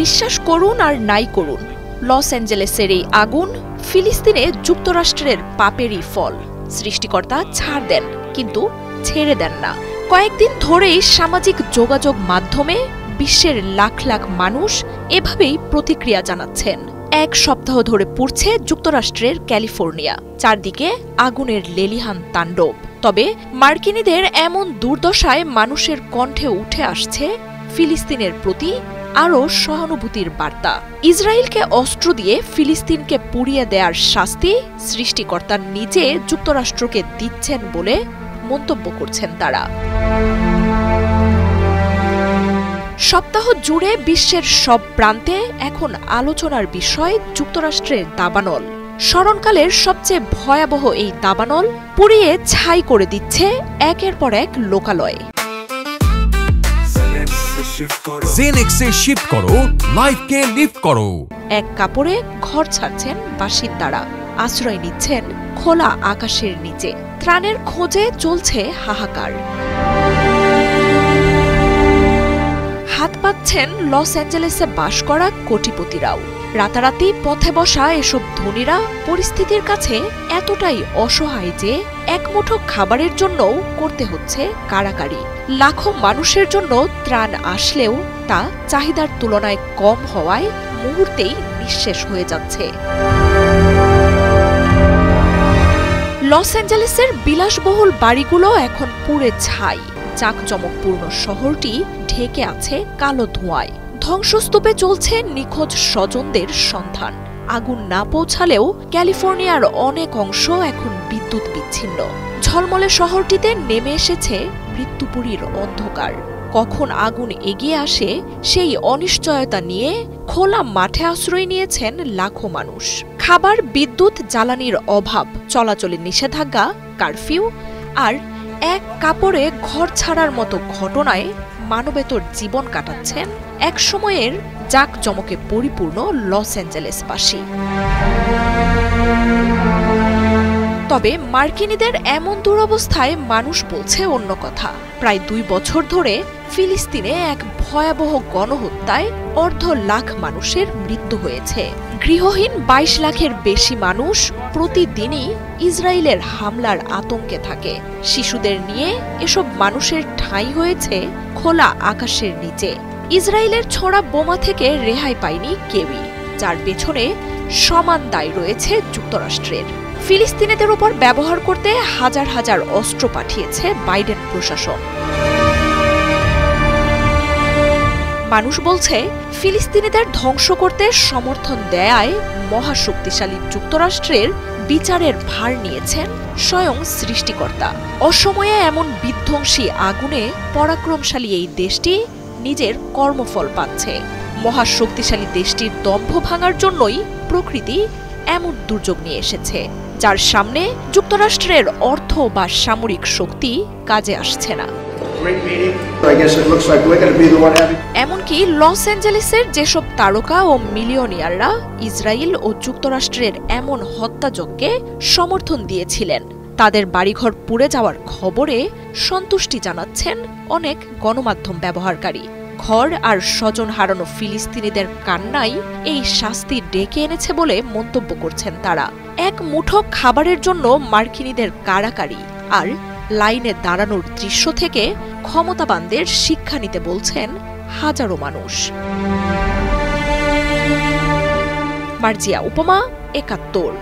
বিশ্বাস করুন আর নাই করুন, লস অ্যাঞ্জেলেসের এই আগুন ফিলিস্তিনে যুক্তরাষ্ট্রের পাপেরই ফল। সৃষ্টিকর্তা ছাড় দেন, কিন্তু ছেড়ে দেন না। কয়েকদিন ধরেই সামাজিক যোগাযোগ মাধ্যমে বিশ্বের লাখ লাখ মানুষ এভাবেই প্রতিক্রিয়া জানাচ্ছেন। এক সপ্তাহ ধরে পুড়ছে যুক্তরাষ্ট্রের ক্যালিফোর্নিয়া, চারদিকে আগুনের লেলিহান তাণ্ডব। তবে মার্কিনীদের এমন দুর্দশায় মানুষের কণ্ঠে উঠে আসছে ফিলিস্তিনের প্রতি আরও সহানুভূতির বার্তা। ইসরায়েলকে অস্ত্র দিয়ে ফিলিস্তিনকে পুড়িয়ে দেওয়ার শাস্তি সৃষ্টিকর্তা নিজে যুক্তরাষ্ট্রকে দিচ্ছেন বলে মন্তব্য করছেন তারা। সপ্তাহ জুড়ে বিশ্বের সব প্রান্তে এখন আলোচনার বিষয় যুক্তরাষ্ট্রের দাবানল। স্মরণকালের সবচেয়ে ভয়াবহ এই দাবানল পুড়িয়ে ছাই করে দিচ্ছে একের পর এক লোকালয়। জেনেক্সে শিফট করো, লাইফকে লিফট করো। এক কাপড়ে ঘর ছাড়ছেন বাসিন্দারা, আশ্রয় নিচ্ছেন খোলা আকাশের নিচে। ত্রাণের খোঁজে চলছে হাহাকার। হাত পাচ্ছেন লস অ্যাঞ্জেলেসে বাস করা কোটিপতিরাও। রাতারাতি পথে বসা এসব ধনীরা পরিস্থিতির কাছে এতটাই অসহায় যে এক মুঠো খাবারের জন্যও করতে হচ্ছে কাড়াকাড়ি। লাখো মানুষের জন্য ত্রাণ আসলেও তা চাহিদার তুলনায় কম হওয়ায় মুহূর্তেই নিঃশেষ হয়ে যাচ্ছে। লস অ্যাঞ্জেলেসের বিলাসবহুল বাড়িগুলো এখন পুড়ে ছাই। জাঁকজমকপূর্ণ শহরটি ঢেকে আছে কালো ধোঁয়ায়। ধ্বংসস্তূপে চলছে নিখোঁজ স্বজনদের সন্ধান। আগুন না পৌঁছালেও ক্যালিফোর্নিয়ার অনেক অংশ এখন বিদ্যুৎ বিচ্ছিন্ন। ঝলমলে শহরটিতে নেমে এসেছে মৃত্যুপুরীর অন্ধকার। কখন আগুন এগিয়ে আসে সেই অনিশ্চয়তা নিয়ে খোলা মাঠে আশ্রয় নিয়েছেন লাখো মানুষ। খাবার, বিদ্যুৎ, জ্বালানির অভাব, চলাচলের নিষেধাজ্ঞা, কারফিউ আর এক কাপড়ে ঘর ছাড়ার মতো ঘটনায় মানবেতর জীবন কাটাচ্ছেন এক সময়ের জাঁকজমকে পরিপূর্ণ লস অ্যাঞ্জেলেসবাসী। তবে মার্কিনীদের এমন দুরবস্থায় মানুষ বলছে অন্য কথা। প্রায় 2 বছর ধরে ফিলিস্তিনে এক ভয়াবহ গণহত্যায় 1.5 লাখ মানুষের মৃত্যু হয়েছে। গৃহহীন 22 লাখের বেশি মানুষ প্রতিদিনই ইসরায়েলের হামলার আতঙ্কে থাকে। শিশুদের নিয়ে এসব মানুষের ঠাঁই হয়েছে খোলা আকাশের নিচে। ইসরায়েলের ছোড়া বোমা থেকে রেহাই পায়নি কেউই, যার পেছনে সমান দায় রয়েছে যুক্তরাষ্ট্রের। ফিলিস্তিনিদের উপর ব্যবহার করতে হাজার হাজার অস্ত্র পাঠিয়েছে বাইডেন প্রশাসন। মানুষ বলছে, ফিলিস্তিনিদের ধ্বংস করতে সমর্থন দেয়ায় মহাশক্তিশালী যুক্তরাষ্ট্রের বিচারের ভার নিয়েছেন স্বয়ং সৃষ্টিকর্তা। অসময়ে এমন বিধ্বংসী আগুনে পরাক্রমশালী এই দেশটি নিজের কর্মফল পাচ্ছে। মহাশক্তিশালী দেশটির দম্ভ ভাঙার জন্যই প্রকৃতি এমন দুর্যোগ নিয়ে এসেছে, যার সামনে যুক্তরাষ্ট্রের অর্থ বা সামরিক শক্তি কাজে আসছে না। এমনকি লস অ্যাঞ্জেলেসের যেসব তারকা ও মিলিয়নিয়াররা ইসরায়েল ও যুক্তরাষ্ট্রের এমন হত্যাযজ্ঞে সমর্থন দিয়েছিলেন, তাদের বাড়িঘর পুড়ে যাওয়ার খবরে সন্তুষ্টি জানাচ্ছেন অনেক গণমাধ্যম ব্যবহারকারী। ঘর আর স্বজন হারানো ফিলিস্তিনিদের কান্নাই এই শাস্তি ডেকে এনেছে বলে মন্তব্য করছেন তারা। এক মুঠো খাবারের জন্য মার্কিনীদের কাড়াকাড়ি আর লাইনে দাঁড়ানোর দৃশ্য থেকে ক্ষমতাবানদের শিক্ষা নিতে বলছেন হাজারো মানুষ। মার্জিয়া উপমা, ৭১।